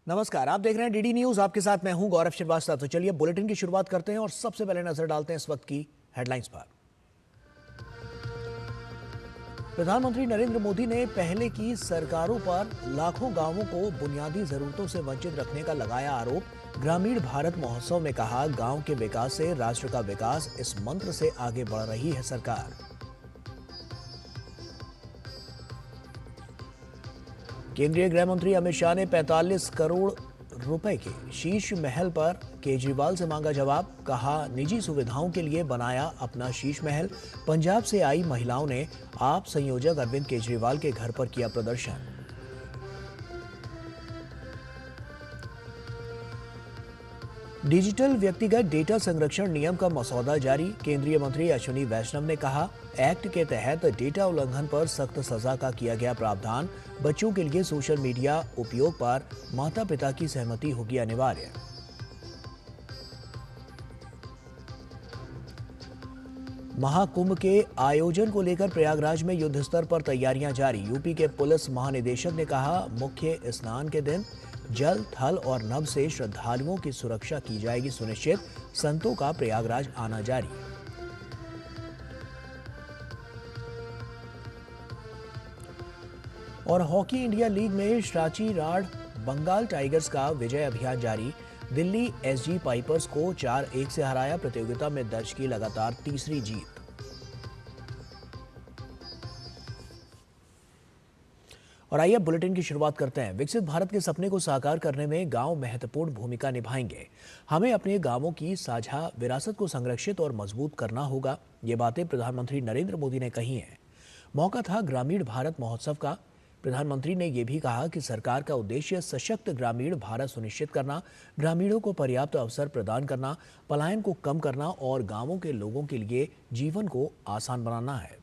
नमस्कार, आप देख रहे हैं डीडी न्यूज। आपके साथ मैं हूं गौरव श्रीवास्तव। तो चलिए बुलेटिन की शुरुआत करते हैं और सबसे पहले नजर डालते हैं इस वक्त की हेडलाइंस पर। प्रधानमंत्री नरेंद्र मोदी ने पहले की सरकारों पर लाखों गांवों को बुनियादी जरूरतों से वंचित रखने का लगाया आरोप। ग्रामीण भारत महोत्सव में कहा, गांव के विकास से राष्ट्र का विकास, इस मंत्र से आगे बढ़ रही है सरकार। केंद्रीय गृह मंत्री अमित शाह ने 45 करोड़ रुपए के शीश महल पर केजरीवाल से मांगा जवाब। कहा, निजी सुविधाओं के लिए बनाया अपना शीश महल। पंजाब से आई महिलाओं ने आप संयोजक अरविंद केजरीवाल के घर पर किया प्रदर्शन। डिजिटल व्यक्तिगत डेटा संरक्षण नियम का मसौदा जारी। केंद्रीय मंत्री अश्विनी वैष्णव ने कहा, एक्ट के तहत डेटा उल्लंघन पर सख्त सजा का किया गया प्रावधान। बच्चों के लिए सोशल मीडिया उपयोग पर माता पिता की सहमति होगी अनिवार्य। महाकुंभ के आयोजन को लेकर प्रयागराज में युद्ध स्तर पर तैयारियां जारी। यूपी के पुलिस महानिदेशक ने कहा, मुख्य स्नान के दिन जल, थल और नभ से श्रद्धालुओं की सुरक्षा की जाएगी सुनिश्चित। संतों का प्रयागराज आना जारी। और हॉकी इंडिया लीग में सांची राड बंगाल टाइगर्स का विजय अभियान जारी। दिल्ली एसजी पाइपर्स को 4-1 से हराया। प्रतियोगिता में दर्ज की लगातार तीसरी जीत। और आइए बुलेटिन की शुरुआत करते हैं। विकसित भारत के सपने को साकार करने में गांव महत्वपूर्ण भूमिका निभाएंगे। हमें अपने गांवों की साझा विरासत को संरक्षित और मजबूत करना होगा। ये बातें प्रधानमंत्री नरेंद्र मोदी ने कही हैं। मौका था ग्रामीण भारत महोत्सव का। प्रधानमंत्री ने यह भी कहा कि सरकार का उद्देश्य सशक्त ग्रामीण भारत सुनिश्चित करना, ग्रामीणों को पर्याप्त अवसर प्रदान करना, पलायन को कम करना और गांवों के लोगों के लिए जीवन को आसान बनाना है।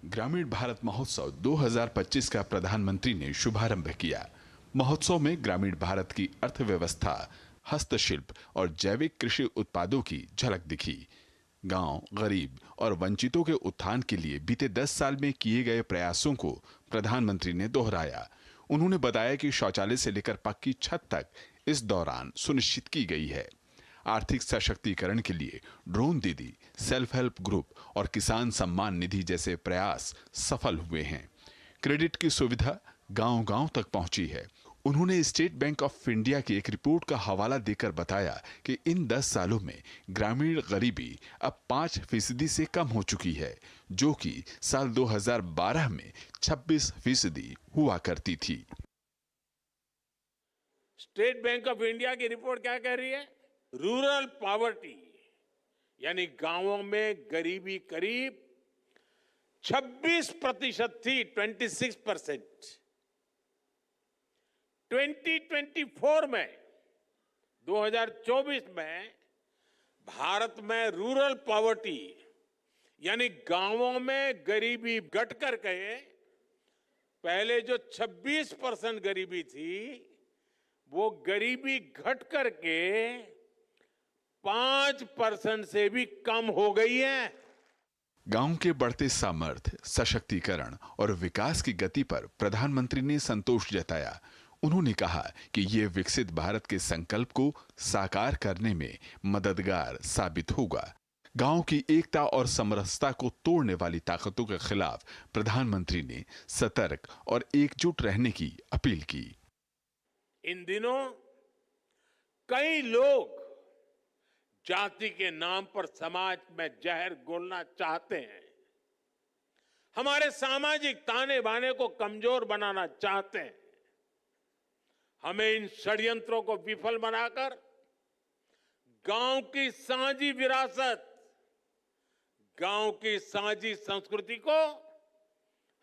ग्रामीण भारत महोत्सव 2025 का प्रधानमंत्री ने शुभारंभ किया। महोत्सव में ग्रामीण भारत की अर्थव्यवस्था, हस्तशिल्प और जैविक कृषि उत्पादों की झलक दिखी। गांव, गरीब और वंचितों के उत्थान के लिए बीते 10 साल में किए गए प्रयासों को प्रधानमंत्री ने दोहराया। उन्होंने बताया कि शौचालय से लेकर पक्की छत तक इस दौरान सुनिश्चित की गई है। आर्थिक सशक्तिकरण के लिए ड्रोन दीदी, सेल्फ हेल्प ग्रुप और किसान सम्मान निधि जैसे प्रयास सफल हुए हैं। क्रेडिट की सुविधा गांव-गांव तक पहुंची है। उन्होंने स्टेट बैंक ऑफ इंडिया की एक रिपोर्ट का हवाला देकर बताया कि इन 10 सालों में ग्रामीण गरीबी अब 5% से कम हो चुकी है, जो कि साल 2012 में 26% हुआ करती थी। स्टेट बैंक ऑफ इंडिया की रिपोर्ट क्या कह रही है? रूरल पॉवर्टी यानी गांवों में गरीबी करीब 26% थी, 26%। 2024 में 2024 में भारत में रूरल पॉवर्टी यानी गांवों में गरीबी घट कर के पहले जो 26% गरीबी थी वो गरीबी घट करके 5% से भी कम हो गई है। गांव के बढ़ते सामर्थ्य, सशक्तिकरण और विकास की गति पर प्रधानमंत्री ने संतोष जताया। उन्होंने कहा कि ये विकसित भारत के संकल्प को साकार करने में मददगार साबित होगा। गांव की एकता और समरसता को तोड़ने वाली ताकतों के खिलाफ प्रधानमंत्री ने सतर्क और एकजुट रहने की अपील की। इन दिनों कई लोग जाति के नाम पर समाज में जहर घोलना चाहते हैं, हमारे सामाजिक ताने बाने को कमजोर बनाना चाहते हैं। हमें इन षड्यंत्रों को विफल बनाकर गांव की साझी विरासत, गांव की साझी संस्कृति को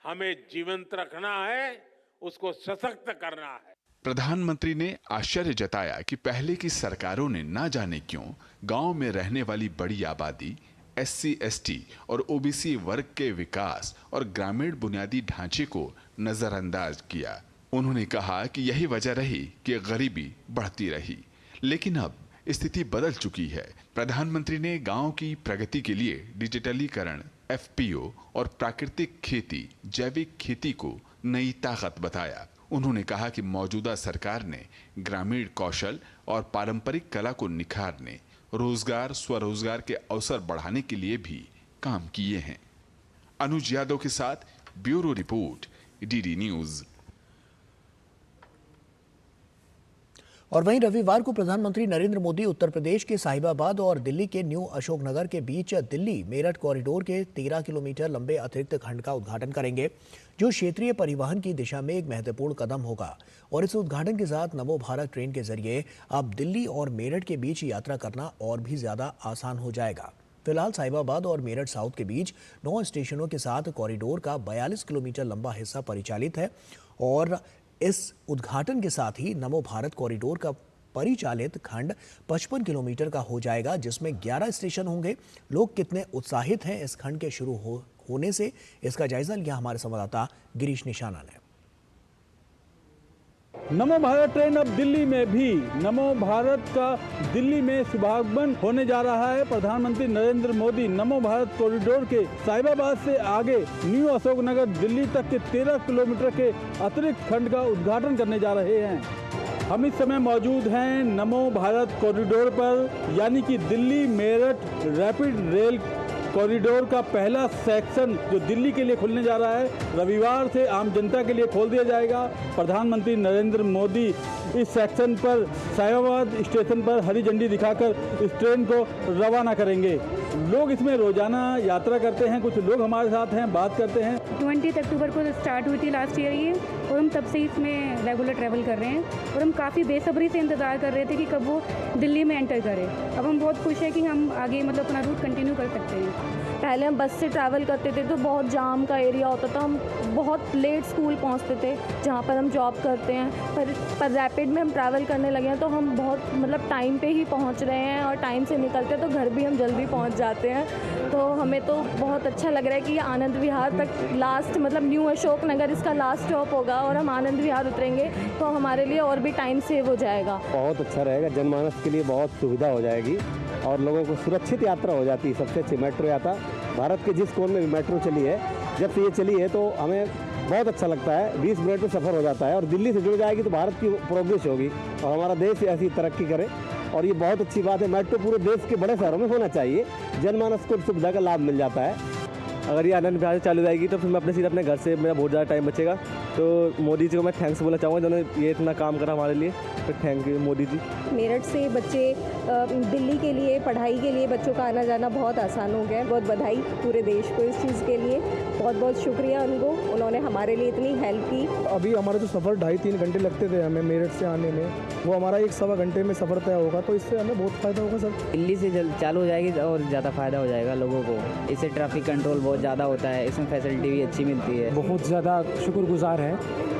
हमें जीवंत रखना है, उसको सशक्त करना है। प्रधानमंत्री ने आश्चर्य जताया कि पहले की सरकारों ने ना जाने क्यों गांव में रहने वाली बड़ी आबादी, एससी, एसटी और ओबीसी वर्ग के विकास और ग्रामीण बुनियादी ढांचे को नजरअंदाज किया। उन्होंने कहा कि यही वजह रही कि गरीबी बढ़ती रही, लेकिन अब स्थिति बदल चुकी है। प्रधानमंत्री ने गांव की प्रगति के लिए डिजिटलीकरण, एफपीओ और प्राकृतिक खेती, जैविक खेती को नई ताकत बताया। उन्होंने कहा कि मौजूदा सरकार ने ग्रामीण कौशल और पारंपरिक कला को निखारने, रोजगार स्वरोजगार के अवसर बढ़ाने के लिए भी काम किए हैं। अनुज यादव के साथ ब्यूरो रिपोर्ट, डीडी न्यूज। और वहीं रविवार को प्रधानमंत्री नरेंद्र मोदी उत्तर प्रदेश के साहिबाबाद और दिल्ली के न्यू अशोकनगर के बीच दिल्ली मेरठ कॉरिडोर के 13 किलोमीटर लंबे अतिरिक्त खंड का उद्घाटन करेंगे, जो क्षेत्रीय परिवहन की दिशा में एक महत्वपूर्ण कदम होगा। और इस उद्घाटन के साथ नमो भारत ट्रेन के जरिए अब दिल्ली और मेरठ के बीच यात्रा करना और भी ज्यादा आसान हो जाएगा। फिलहाल साहिबाबाद और मेरठ साउथ के बीच 9 स्टेशनों के साथ कॉरिडोर का 42 किलोमीटर लंबा हिस्सा परिचालित है और इस उद्घाटन के साथ ही नमो भारत कॉरिडोर का परिचालित खंड 55 किलोमीटर का हो जाएगा, जिसमें 11 स्टेशन होंगे। लोग कितने उत्साहित हैं इस खंड के शुरू होने से, इसका जायजा लिया हमारे संवाददाता गिरीश निशाना ने। नमो भारत ट्रेन अब दिल्ली में भी नमो भारत का दिल्ली में शुभारंभ होने जा रहा है। प्रधानमंत्री नरेंद्र मोदी नमो भारत कॉरिडोर के साहिबाबाद से आगे न्यू अशोकनगर दिल्ली तक के 13 किलोमीटर के अतिरिक्त खंड का उद्घाटन करने जा रहे हैं। हम इस समय मौजूद हैं नमो भारत कॉरिडोर पर, यानी कि Delhi Meerut rapid rail corridor का पहला सेक्शन जो दिल्ली के लिए खुलने जा रहा है। रविवार से आम जनता के लिए खोल दिया जाएगा। प्रधानमंत्री नरेंद्र मोदी इस सेक्शन पर साहिबाबाद स्टेशन पर हरी झंडी दिखाकर इस ट्रेन को रवाना करेंगे। लोग इसमें रोजाना यात्रा करते हैं, कुछ लोग हमारे साथ हैं, बात करते हैं। 20 अक्टूबर को स्टार्ट हुई थी लास्ट ईयर ये, और हम तब से इसमें रेगुलर ट्रैवल कर रहे हैं और हम काफ़ी बेसब्री से इंतज़ार कर रहे थे कि कब वो दिल्ली में एंटर करे। अब हम बहुत खुश हैं कि हम आगे मतलब अपना रूट कंटिन्यू कर सकते हैं। पहले हम बस से ट्रैवल करते थे तो बहुत जाम का एरिया होता था, हम बहुत लेट स्कूल पहुंचते थे जहां पर हम जॉब करते हैं। पर रैपिड में हम ट्रैवल करने लगे हैं तो हम बहुत मतलब टाइम पे ही पहुंच रहे हैं और टाइम से निकलते हैं तो घर भी हम जल्दी पहुंच जाते हैं। तो हमें तो बहुत अच्छा लग रहा है कि ये आनंद विहार तक लास्ट मतलब न्यू अशोक नगर इसका लास्ट स्टॉप होगा और हम आनंद विहार उतरेंगे तो हमारे लिए और भी टाइम सेव हो जाएगा। बहुत अच्छा रहेगा, जनमानस के लिए बहुत सुविधा हो जाएगी और लोगों को सुरक्षित यात्रा हो जाती है। सबसे अच्छी मेट्रो यात्रा भारत के जिस कोने में भी मेट्रो चली है, जब से ये चली है तो हमें बहुत अच्छा लगता है। 20 मिनट में सफ़र हो जाता है और दिल्ली से जुड़ जाएगी तो भारत की प्रोग्रेस होगी और हमारा देश ऐसी तरक्की करे। और ये बहुत अच्छी बात है, मेट्रो पूरे देश के बड़े शहरों में होना चाहिए, जनमानस को सुविधा का लाभ मिल जाता है। अगर ये आनंद विहार से चालू जाएगी तो फिर मैं सीधे अपने घर से मेरा बहुत ज़्यादा टाइम बचेगा। तो मोदी जी को मैं थैंक्स बोलना चाहूँगा जिन्होंने ये इतना काम करा हमारे लिए, तो थैंक यू मोदी जी। मेरठ से बच्चे दिल्ली के लिए पढ़ाई के लिए बच्चों का आना जाना बहुत आसान हो गया है। बहुत बधाई पूरे देश को इस चीज़ के लिए, बहुत बहुत शुक्रिया उनको, उन्होंने हमारे लिए इतनी हेल्प की। अभी हमारा जो सफ़र 2.5-3 घंटे लगते थे हमें मेरठ से आने में, वो हमारा 1-1.25 घंटे में सफ़र तय होगा, तो इससे हमें बहुत फ़ायदा होगा सर। दिल्ली से चालू हो जाएगी और ज़्यादा फ़ायदा हो जाएगा लोगों को। इससे ट्रैफिक कंट्रोल बहुत ज़्यादा होता है, इसमें फैसिलिटी भी अच्छी मिलती है। बहुत ज़्यादा शुक्रगुजार है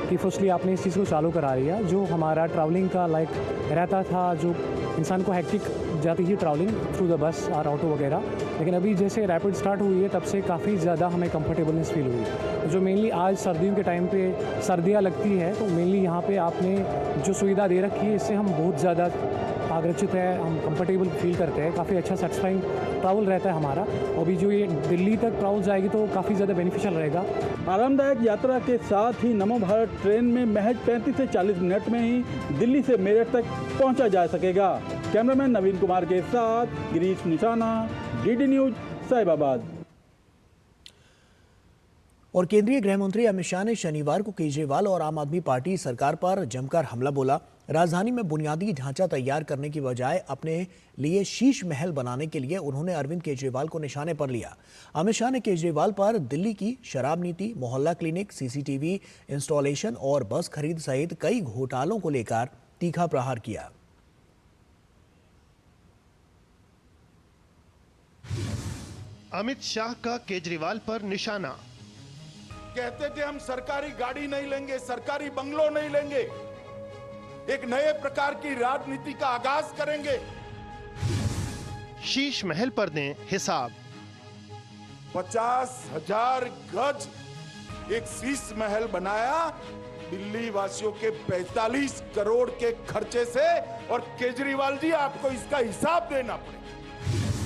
कि फर्स्टली आपने इस चीज़ को चालू करा दिया। जो हमारा ट्रैवलिंग का रहता था, जो इंसान को हेक्टिक जाती थी ट्रैवलिंग थ्रू द बस और ऑटो वगैरह, लेकिन अभी जैसे रैपिड स्टार्ट हुई है तब से काफ़ी ज़्यादा हमें कंफर्टेबलनेस फील हुई। जो मेनली आज सर्दियों के टाइम पे सर्दियाँ लगती है तो मेनली यहाँ पे आपने जो सुविधा दे रखी है इससे हम बहुत ज़्यादा आग्रचित है, हम कंफर्टेबल फील करते हैं। काफ़ी अच्छा सेटिस्फाइंग ट्रैवल रहता है हमारा। अभी जो ये दिल्ली तक ट्रैवल जाएगी तो काफ़ी ज़्यादा बेनिफिशियल रहेगा। आरामदायक यात्रा के साथ ही नमो भारत ट्रेन में महज 35 से 40 मिनट में ही दिल्ली से मेरठ तक पहुंचा जा सकेगा। कैमरामैन नवीन कुमार के साथ गिरीश निशाना, डीडी न्यूज, साहिबाबाद। और केंद्रीय गृह मंत्री अमित शाह ने शनिवार को केजरीवाल और आम आदमी पार्टी सरकार पर जमकर हमला बोला। राजधानी में बुनियादी ढांचा तैयार करने की बजाय अपने लिए शीश महल बनाने के लिए उन्होंने अरविंद केजरीवाल को निशाने पर लिया। अमित शाह ने केजरीवाल पर दिल्ली की शराब नीति, मोहल्ला क्लिनिक, सीसीटीवी इंस्टॉलेशन और बस खरीद सहित कई घोटालों को लेकर तीखा प्रहार किया। अमित शाह का केजरीवाल पर निशाना। कहते थे हम सरकारी गाड़ी नहीं लेंगे, सरकारी बंगलो नहीं लेंगे, एक नए प्रकार की राजनीति का आगाज करेंगे। शीश महल पर दें हिसाब। 50,000 गज एक शीश महल बनाया दिल्ली वासियों के 45 करोड़ के खर्चे से, और केजरीवाल जी आपको इसका हिसाब देना पड़ेगा।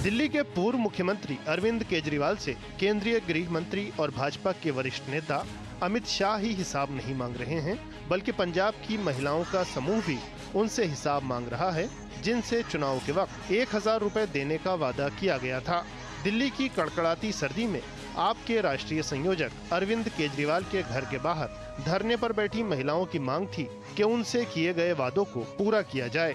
दिल्ली के पूर्व मुख्यमंत्री अरविंद केजरीवाल से केंद्रीय गृह मंत्री और भाजपा के वरिष्ठ नेता अमित शाह ही हिसाब नहीं मांग रहे हैं, बल्कि पंजाब की महिलाओं का समूह भी उनसे हिसाब मांग रहा है, जिनसे चुनाव के वक्त 1000 रुपए देने का वादा किया गया था। दिल्ली की कड़कड़ाती सर्दी में आपके राष्ट्रीय संयोजक अरविंद केजरीवाल के घर के बाहर धरने पर बैठी महिलाओं की मांग थी कि उनसे किए गए वादों को पूरा किया जाए।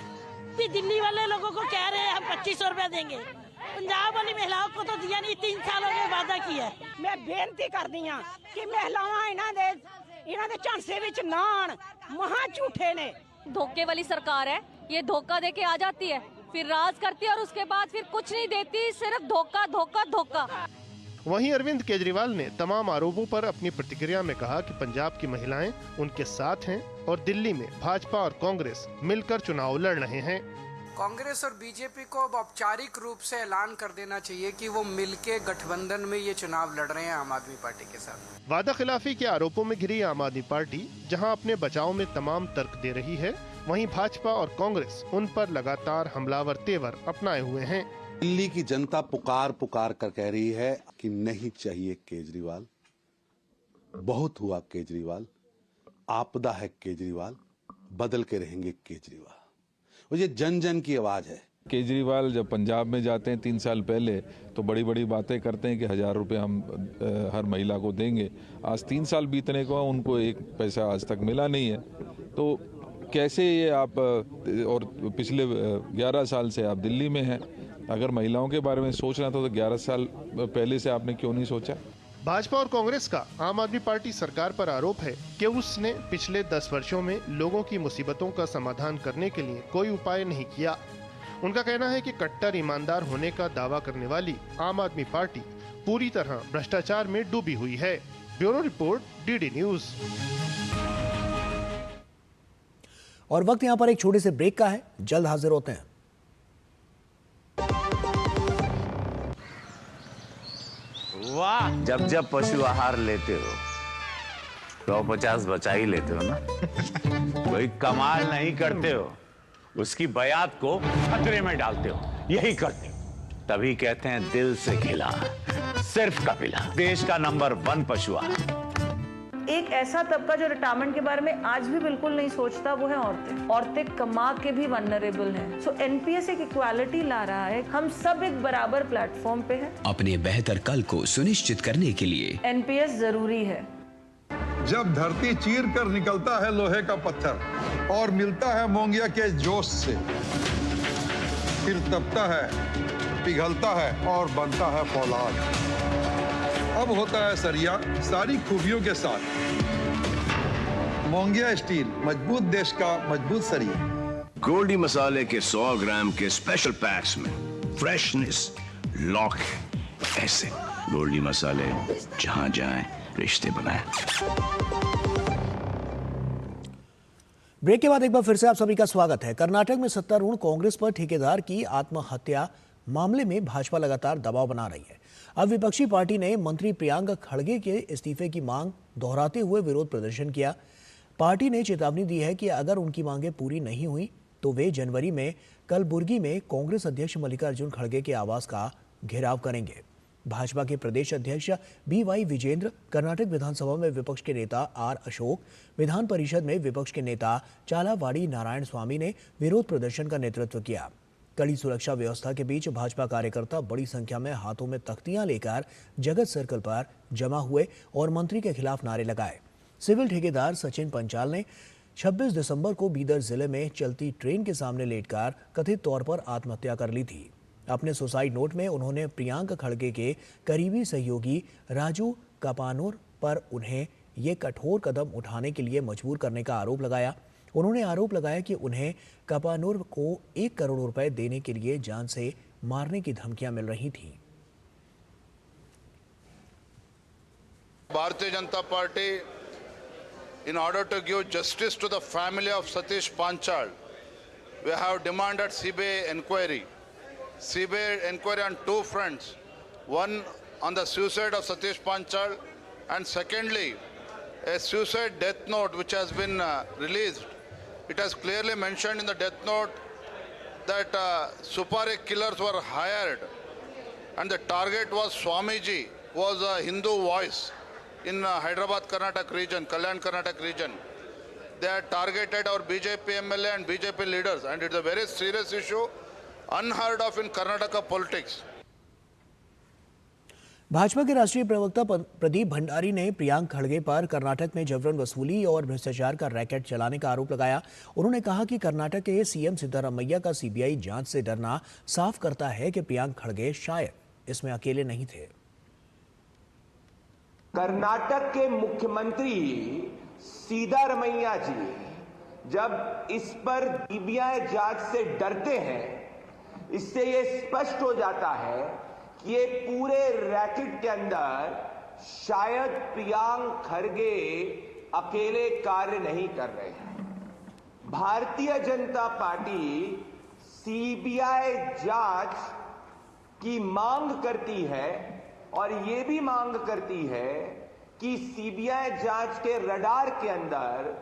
दिल्ली वाले लोगों को कह रहे हैं हम 2500 रुपए देंगे, पंजाब वाली महिलाओं को तो दिया नहीं, 3 सालों में वादा किया है। मैं बेनती कर दी हाँ कि महिलावां इन्हां दे झांसे विच ना आण, महा झूठे ने। धोखे वाली सरकार है, ये धोखा दे के आ जाती है, फिर राज करती है और उसके बाद फिर कुछ नहीं देती, सिर्फ धोखा धोखा धोखा। वहीं अरविंद केजरीवाल ने तमाम आरोपों पर अपनी प्रतिक्रिया में कहा कि पंजाब की महिलाएं उनके साथ हैं और दिल्ली में भाजपा और कांग्रेस मिलकर चुनाव लड़ रहे हैं। कांग्रेस और बीजेपी को अब औपचारिक रूप से ऐलान कर देना चाहिए कि वो मिलके गठबंधन में ये चुनाव लड़ रहे हैं आम आदमी पार्टी के साथ। वादा खिलाफी के आरोपों में घिरी आम आदमी पार्टी जहां अपने बचाव में तमाम तर्क दे रही है, वहीं भाजपा और कांग्रेस उन पर लगातार हमलावर तेवर अपनाए हुए हैं। दिल्ली की जनता पुकार कर कह रही है कि नहीं चाहिए केजरीवाल, बहुत हुआ केजरीवाल, आपदा है केजरीवाल, बदल के रहेंगे केजरीवाल। और ये जन जन की आवाज है। केजरीवाल जब पंजाब में जाते हैं 3 साल पहले तो बड़ी बड़ी बातें करते हैं कि 1000 रुपये हम हर महिला को देंगे। आज 3 साल बीतने को उनको 1 पैसा आज तक मिला नहीं है। तो कैसे ये आप, और पिछले 11 साल से आप दिल्ली में हैं, अगर महिलाओं के बारे में सोचना था तो 11 साल पहले से आपने क्यों नहीं सोचा? भाजपा और कांग्रेस का आम आदमी पार्टी सरकार पर आरोप है कि उसने पिछले 10 वर्षों में लोगों की मुसीबतों का समाधान करने के लिए कोई उपाय नहीं किया। उनका कहना है कि कट्टर ईमानदार होने का दावा करने वाली आम आदमी पार्टी पूरी तरह भ्रष्टाचार में डूबी हुई है। Bureau report, DD news. और वक्त यहाँ पर एक छोटे से ब्रेक का है, जल्द हाजिर होते हैं। वाह, जब जब पशु आहार लेते हो 150 बचा ही लेते हो ना। कोई कमाल नहीं करते हो, उसकी बयात को खतरे में डालते हो, यही करते हो। तभी कहते हैं दिल से खिला, सिर्फ कपिला, देश का नंबर 1 पशु आहार। एक ऐसा तबका जो रिटायरमेंट के बारे में आज भी बिल्कुल नहीं सोचता, वो है औरतें। औरतें कमा के भी वनरेबल हैं। सो एनपीएस एक इक्वालिटी ला रहा है, हम सब एक बराबर प्लेटफॉर्म पे हैं। अपने बेहतर कल को सुनिश्चित करने के लिए एनपीएस जरूरी है। जब धरती चीर कर निकलता है लोहे का पत्थर और मिलता है मोंगिया के जोश से, फिर तपता है, पिघलता है और बनता है फौलाद। अब होता है सरिया सारी खूबियों के साथ। मोंगिया स्टील, मजबूत देश का मजबूत सरिया। गोल्डी मसाले के 100 ग्राम के स्पेशल पैक्स में फ्रेशनेस लॉक है। ऐसे गोल्डी मसाले जहां जाएं रिश्ते बनाएं। ब्रेक के बाद एक बार फिर से आप सभी का स्वागत है। कर्नाटक में सत्तारूढ़ कांग्रेस पर ठेकेदार की आत्महत्या मामले में भाजपा लगातार दबाव बना रही है। अब विपक्षी पार्टी ने मंत्री प्रियंक खड़गे के इस्तीफे की मांग दोहराते हुए विरोध प्रदर्शन किया। पार्टी ने चेतावनी दी है कि अगर उनकी मांगें पूरी नहीं हुई तो वे जनवरी में कलबुर्गी में कांग्रेस अध्यक्ष मल्लिकार्जुन खड़गे के आवास का घेराव करेंगे। भाजपा के प्रदेश अध्यक्ष BY विजेंद्र, कर्नाटक विधानसभा में विपक्ष के नेता R अशोक, विधान परिषद में विपक्ष के नेता चालावाड़ी नारायण स्वामी ने विरोध प्रदर्शन का नेतृत्व किया। कड़ी सुरक्षा व्यवस्था के बीच भाजपा कार्यकर्ता बड़ी संख्या में हाथों में तख्तियां लेकर जगत सर्कल पर जमा हुए और मंत्री के खिलाफ नारे लगाए। सिविल ठेकेदार सचिन पंचाल ने 26 दिसंबर को बीदर जिले में चलती ट्रेन के सामने लेटकर कथित तौर पर आत्महत्या कर ली थी। अपने सुसाइड नोट में उन्होंने प्रियंक खड़गे के करीबी सहयोगी राजू कपानूर पर उन्हें ये कठोर कदम उठाने के लिए मजबूर करने का आरोप लगाया। उन्होंने आरोप लगाया कि उन्हें कपानूर को 1 करोड़ रुपए देने के लिए जान से मारने की धमकियां मिल रही थीं। Bharatiya Janata Party, in order to give justice to the family of Satish Panchal, we have demanded CBI inquiry. CBI inquiry on 2 fronts. One on the suicide of Satish Panchal, and secondly, a suicide death note which has been released. It has clearly mentioned in the death note that Supari killers were hired and the target was Swamiji, was a Hindu voice. in Hyderabad, Karnataka region, Kalyan, Karnataka region. They had targeted our BJP MLA and BJP leaders, and it's a very serious issue, unheard of in Karnataka politics. Bhajpa के राष्ट्रीय प्रवक्ता प्रदीप भंडारी ने प्रियांक खड़गे पर कर्नाटक में जबरन वसूली और भ्रष्टाचार का रैकेट चलाने का आरोप लगाया। उन्होंने कहा कि कर्नाटक के सीएम सिद्धरामैया का सीबीआई जांच से डरना साफ करता है कि प्रियांक खड़गे शायद इसमें अकेले नहीं थे। कर्नाटक के मुख्यमंत्री सिद्धरामैया जी जब इस पर सीबीआई जांच से डरते हैं, इससे ये स्पष्ट हो जाता है कि ये पूरे रैकेट के अंदर शायद प्रियांक खड़गे अकेले कार्य नहीं कर रहे हैं। भारतीय जनता पार्टी सीबीआई जांच की मांग करती है और ये भी मांग करती है कि सीबीआई जांच के रडार के अंदर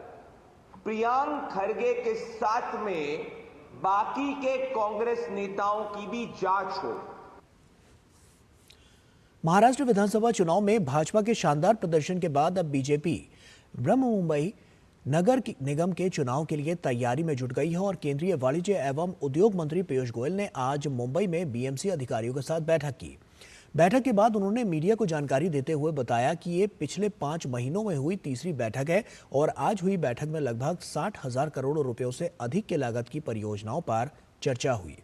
प्रियांक खड़गे के साथ में बाकी के कांग्रेस नेताओं की भी जांच हो। महाराष्ट्र विधानसभा चुनाव में भाजपा के शानदार प्रदर्शन के बाद अब बीजेपी ब्रह्म मुंबई नगर निगम के चुनाव के लिए तैयारी में जुट गई है और केंद्रीय वाणिज्य एवं उद्योग मंत्री पीयूष गोयल ने आज मुंबई में बीएमसी अधिकारियों के साथ बैठक की। बैठक के बाद उन्होंने मीडिया को जानकारी देते हुए बताया कि ये पिछले 5 महीनों में हुई तीसरी बैठक है और आज हुई बैठक में लगभग 60,000 करोड़ रुपयों से अधिक की लागत की परियोजनाओं पर चर्चा हुई।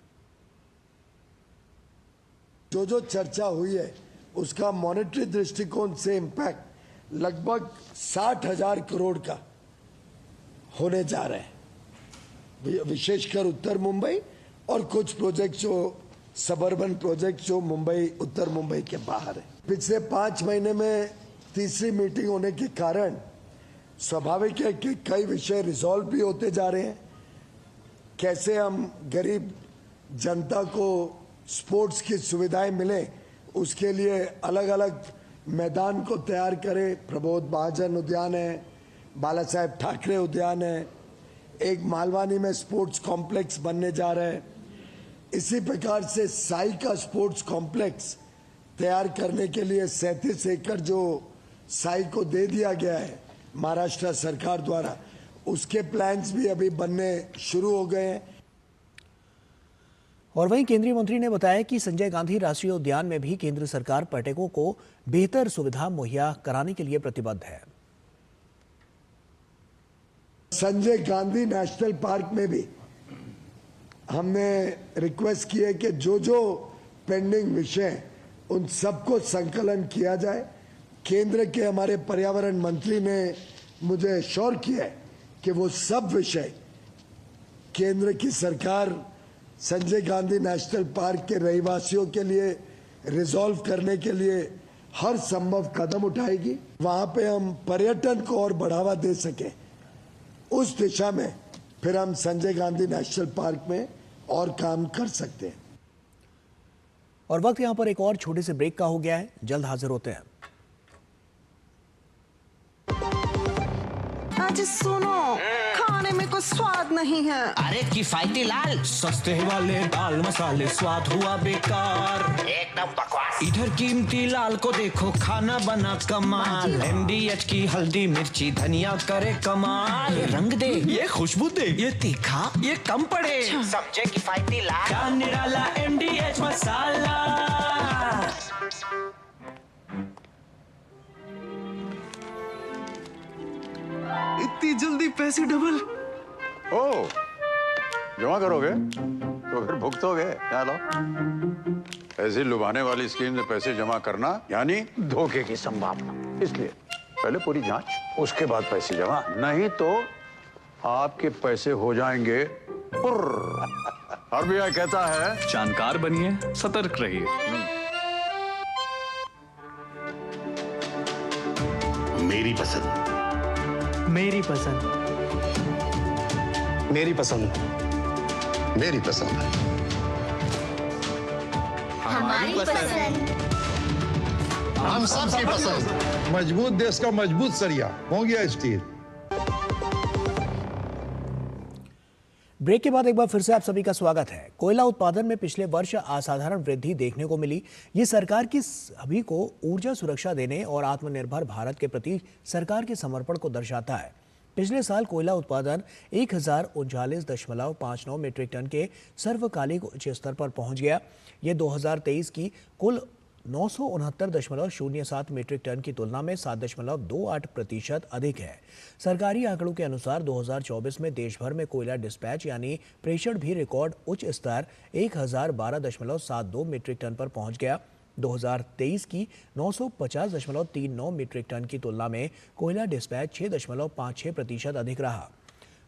जो चर्चा हुई है उसका मॉनेटरी दृष्टिकोण से इम्पैक्ट लगभग 60,000 करोड़ का होने जा रहे हैं, विशेषकर उत्तर मुंबई और कुछ प्रोजेक्ट जो सबर्बन प्रोजेक्ट जो मुंबई उत्तर मुंबई के बाहर है। पिछले 5 महीने में तीसरी मीटिंग होने के कारण स्वाभाविक है कि कई विषय रिजॉल्व भी होते जा रहे हैं। कैसे हम गरीब जनता को स्पोर्ट्स की सुविधाएं मिले, उसके लिए अलग अलग मैदान को तैयार करें। प्रबोध महाजन उद्यान है, बाला साहेब ठाकरे उद्यान है, एक मालवानी में स्पोर्ट्स कॉम्प्लेक्स बनने जा रहा है। इसी प्रकार से साई का स्पोर्ट्स कॉम्प्लेक्स तैयार करने के लिए 37 एकड़ जो साई को दे दिया गया है महाराष्ट्र सरकार द्वारा, उसके प्लान्स भी अभी बनने शुरू हो गए हैं। और वहीं केंद्रीय मंत्री ने बताया कि संजय गांधी राष्ट्रीय उद्यान में भी केंद्र सरकार पर्यटकों को बेहतर सुविधा मुहैया कराने के लिए प्रतिबद्ध है। संजय गांधी नेशनल पार्क में भी हमने रिक्वेस्ट की है कि जो पेंडिंग विषय उन सबको संकलन किया जाए। केंद्र के हमारे पर्यावरण मंत्री ने मुझे एश्योर किया है कि वो सब विषय केंद्र की सरकार संजय गांधी नेशनल पार्क के रहवासियों के लिए रिजॉल्व करने के लिए हर संभव कदम उठाएगी। वहां पे हम पर्यटन को और बढ़ावा दे सके, उस दिशा में फिर हम संजय गांधी नेशनल पार्क में और काम कर सकते हैं। और वक्त यहां पर एक और छोटे से ब्रेक का हो गया है, जल्द हाजिर होते हैं। आज सुनो, खाने में कोई स्वाद नहीं है। अरे किफायती लाल, सस्ते वाले दाल मसाले, स्वाद हुआ बेकार, एकदम बकवास। इधर कीमती लाल को देखो, खाना बना कमाल। MDH की हल्दी मिर्ची धनिया करे कमाल। ये रंग दे, ये खुशबू दे, ये तीखा, ये कम पड़े, समझे किफायती लाल। क्या निराला MDH मसाला। इतनी जल्दी पैसे डबल? ओ, जमा करोगे तो फिर भुगतोगे। क्या लो, ऐसी लुभाने वाली स्कीम में पैसे जमा करना यानी धोखे की संभावना, इसलिए पहले पूरी जांच, उसके बाद पैसे जमा, नहीं तो आपके पैसे हो जाएंगे RBI कहता है जानकार बनिए, सतर्क रहिए। मेरी पसंद, मेरी पसंद, मेरी पसंद, मेरी पसंद, हमारी पसंद, हम सबकी पसंद। मजबूत देश का मजबूत सरिया, हो गया स्टील। ब्रेक के बाद एक बार फिर से आप सभी का स्वागत है। कोयला उत्पादन में पिछले वर्ष असाधारण वृद्धि देखने को मिली। ये सरकार की सभी को ऊर्जा सुरक्षा देने और आत्मनिर्भर भारत के प्रति सरकार के समर्पण को दर्शाता है। पिछले साल कोयला उत्पादन 1039.59 मीट्रिक टन के सर्वकालिक उच्च स्तर पर पहुंच गया। ये 2023 की कुल 969.07 मीट्रिक टन की तुलना में 7.28% अधिक है। सरकारी आंकड़ों के अनुसार 2024 में देश भर में कोयला डिस्पैच यानी प्रेषण भी रिकॉर्ड उच्च स्तर 1012.72 मीट्रिक टन पर पहुंच गया। 2023 की 950.39 मीट्रिक टन की तुलना में कोयला डिस्पैच 6.56% अधिक रहा।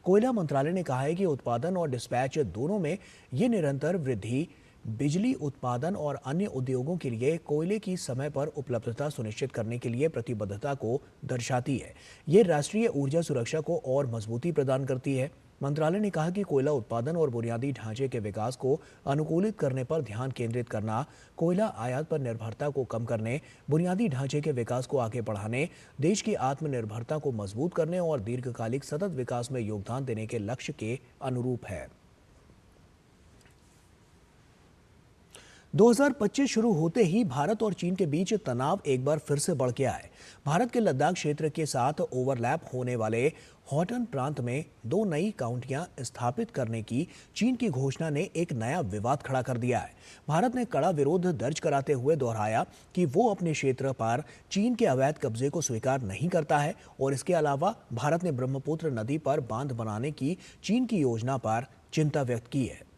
कोयला मंत्रालय ने कहा है कि उत्पादन और डिस्पैच दोनों में ये निरंतर वृद्धि बिजली उत्पादन और अन्य उद्योगों के लिए कोयले की समय पर उपलब्धता सुनिश्चित करने के लिए प्रतिबद्धता को दर्शाती है। ये राष्ट्रीय ऊर्जा सुरक्षा को और मजबूती प्रदान करती है। मंत्रालय ने कहा कि कोयला उत्पादन और बुनियादी ढांचे के विकास को अनुकूलित करने पर ध्यान केंद्रित करना, कोयला आयात पर निर्भरता को कम करने, बुनियादी ढांचे के विकास को आगे बढ़ाने, देश की आत्मनिर्भरता को मजबूत करने और दीर्घकालिक सतत विकास में योगदान देने के लक्ष्य के अनुरूप है। 2025 शुरू होते ही भारत और चीन के बीच तनाव एक बार फिर से बढ़ गया है। भारत के लद्दाख क्षेत्र के साथ ओवरलैप होने वाले हॉटन प्रांत में 2 नई काउंटियां स्थापित करने की चीन की घोषणा ने एक नया विवाद खड़ा कर दिया है। भारत ने कड़ा विरोध दर्ज कराते हुए दोहराया कि वो अपने क्षेत्र पर चीन के अवैध कब्जे को स्वीकार नहीं करता है और इसके अलावा भारत ने ब्रह्मपुत्र नदी पर बांध बनाने की चीन की योजना पर चिंता व्यक्त की है।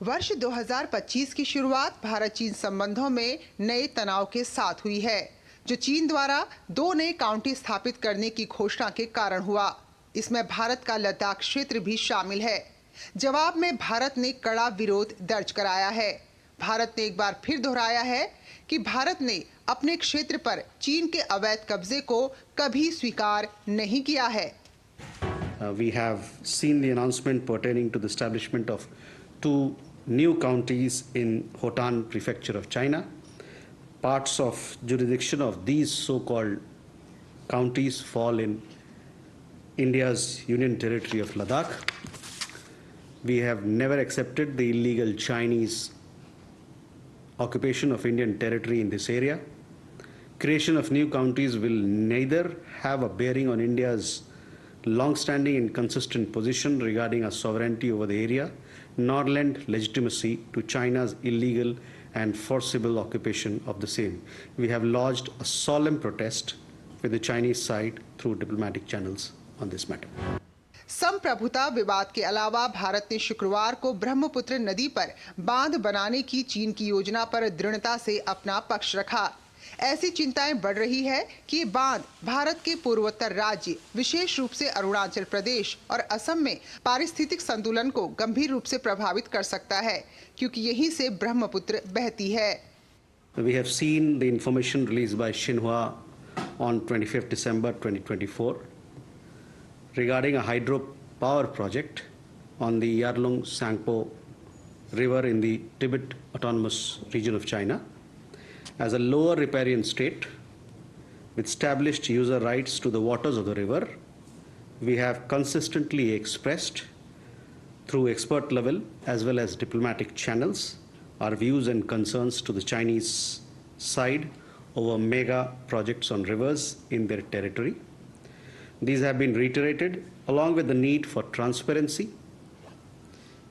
वर्ष 2025 की शुरुआत भारत चीन संबंधों में नए तनाव के साथ हुई है, जो चीन द्वारा 2 नए काउंटी स्थापित करने की घोषणा के कारण हुआ। इसमें भारत का लद्दाख क्षेत्र भी शामिल है। जवाब में भारत ने कड़ा विरोध दर्ज कराया है। भारत ने एक बार फिर दोहराया है कि भारत ने अपने क्षेत्र पर चीन के अवैध कब्जे को कभी स्वीकार नहीं किया है। We have seen the announcement pertaining to the establishment of 2 new counties in Hotan Prefecture of China. Parts of jurisdiction of these so-called counties fall in India's Union Territory of Ladakh. We have never accepted the illegal Chinese occupation of Indian territory in this area. Creation of new counties will neither have a bearing on India's long-standing and consistent position regarding our sovereignty over the area, nor lend legitimacy to China's illegal and forcible occupation of the same. We have lodged a solemn protest with the Chinese side through diplomatic channels on this matter. संप्रभुता विवाद के अलावा भारत ने शुक्रवार को ब्रह्मपुत्र नदी पर बांध बनाने की चीन की योजना पर दृढ़ता से अपना पक्ष रखा। ऐसी चिंताएं बढ़ रही है कि ये बांध भारत के पूर्वोत्तर राज्य, विशेष रूप से अरुणाचल प्रदेश और असम में पारिस्थितिक संतुलन को गंभीर रूप से प्रभावित कर सकता है, क्योंकि यहीं से ब्रह्मपुत्र बहती है। We have seen the information released by Xinhua on 25th December 2024 regarding a hydropower project on the Yarlung Tsangpo River in the Tibet Autonomous Region of China. As a lower riparian state with established user rights to the waters of the river, we have consistently expressed through expert level as well as diplomatic channels our views and concerns to the Chinese side over mega projects on rivers in their territory. These have been reiterated along with the need for transparency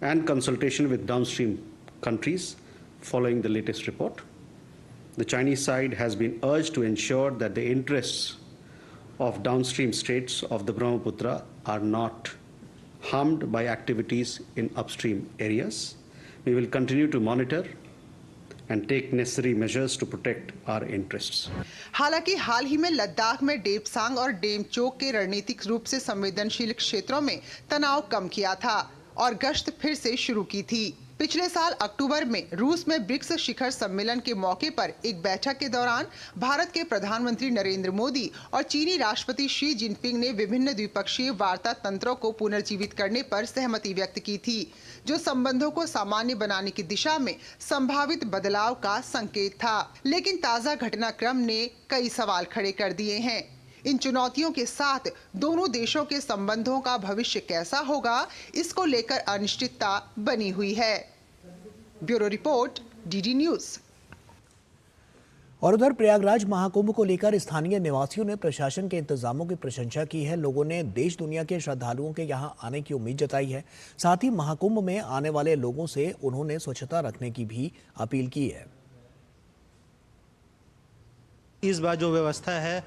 and consultation with downstream countries following the latest report. The Chinese side has been urged to ensure that the interests of downstream states of the Brahmaputra are not harmed by activities in upstream areas. We will continue to monitor and take necessary measures to protect our interests. हालांकि हाल ही में लद्दाख में डेपसांग और डेमचोक के रणनीतिक रूप से संवेदनशील क्षेत्रों में तनाव कम किया था और गश्त फिर से शुरू की थी। पिछले साल अक्टूबर में रूस में ब्रिक्स शिखर सम्मेलन के मौके पर एक बैठक के दौरान भारत के प्रधानमंत्री नरेंद्र मोदी और चीनी राष्ट्रपति शी जिनपिंग ने विभिन्न द्विपक्षीय वार्ता तंत्रों को पुनर्जीवित करने पर सहमति व्यक्त की थी, जो संबंधों को सामान्य बनाने की दिशा में संभावित बदलाव का संकेत था। लेकिन ताजा घटनाक्रम ने कई सवाल खड़े कर दिए हैं। इन चुनौतियों के साथ दोनों देशों के संबंधों का भविष्य कैसा होगा, इसको लेकर अनिश्चितता बनी हुई है। Bureau report, DD news. और उधर प्रयागराज महाकुंभ को लेकर स्थानीय निवासियों ने प्रशासन के इंतजामों की प्रशंसा की है। लोगों ने देश दुनिया के श्रद्धालुओं के यहां आने की उम्मीद जताई है। साथ ही महाकुंभ में आने वाले लोगों से उन्होंने स्वच्छता रखने की भी अपील की है। इस बार जो व्यवस्था है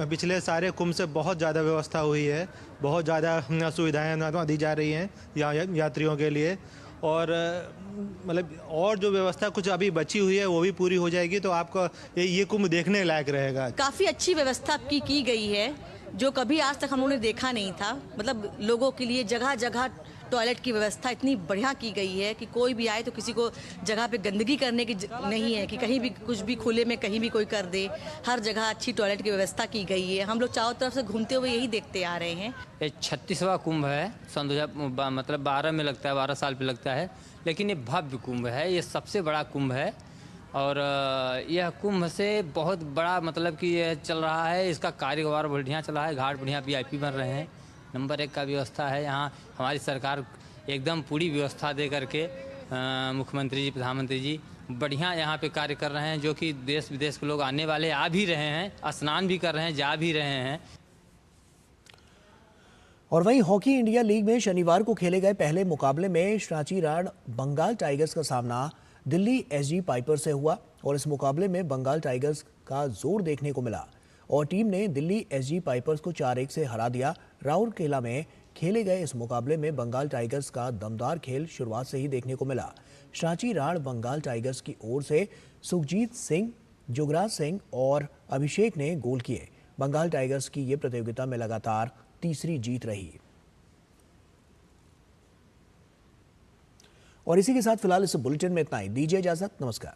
पिछले सारे कुंभ से बहुत ज़्यादा व्यवस्था हुई है, बहुत ज़्यादा सुविधाएं दी जा रही हैं यात्रियों के लिए। और मतलब और जो व्यवस्था कुछ अभी बची हुई है वो भी पूरी हो जाएगी तो आपको ये कुंभ देखने लायक रहेगा। काफ़ी अच्छी व्यवस्था की गई है जो कभी आज तक हम लोगों ने देखा नहीं था। मतलब लोगों के लिए जगह जगह टॉयलेट की व्यवस्था इतनी बढ़िया की गई है कि कोई भी आए तो किसी को जगह पे गंदगी करने की नहीं है कि कहीं भी कुछ भी खुले में कहीं भी कोई कर दे। हर जगह अच्छी टॉयलेट की व्यवस्था की गई है। हम लोग चारों तरफ से घूमते हुए यही देखते आ रहे हैं। ये 36वां कुंभ है, सन 2000 मतलब 12 में लगता है, 12 साल पे लगता है, लेकिन ये भव्य कुंभ है, ये सबसे बड़ा कुंभ है। और यह कुंभ से बहुत बड़ा मतलब कि ये चल रहा है, इसका कारोबार बढ़िया चल रहा है, घाट बढ़िया VIP बन रहे हैं, नंबर 1 का व्यवस्था है। यहाँ हमारी सरकार एकदम पूरी व्यवस्था दे करके मुख्यमंत्री जी, प्रधानमंत्री जी बढ़िया यहाँ पे कार्य कर रहे हैं, जो कि देश विदेश के लोग आने वाले आ भी रहे हैं, स्नान भी कर रहे हैं, जा भी रहे हैं। और वहीं हॉकी इंडिया लीग में शनिवार को खेले गए पहले मुकाबले में सांची राड बंगाल टाइगर्स का सामना दिल्ली SG पाइपर से हुआ और इस मुकाबले में बंगाल टाइगर्स का जोर देखने को मिला और टीम ने दिल्ली SG पाइपर्स को 4-1 से हरा दिया। राउरकेला में खेले गए इस मुकाबले में बंगाल टाइगर्स का दमदार खेल शुरुआत से ही देखने को मिला। सांची राड बंगाल टाइगर्स की ओर से सुखजीत सिंह, जुगराज सिंह और अभिषेक ने गोल किए। बंगाल टाइगर्स की ये प्रतियोगिता में लगातार तीसरी जीत रही। और इसी के साथ फिलहाल इस बुलेटिन में इतना ही। दीजिए इजाजत, नमस्कार।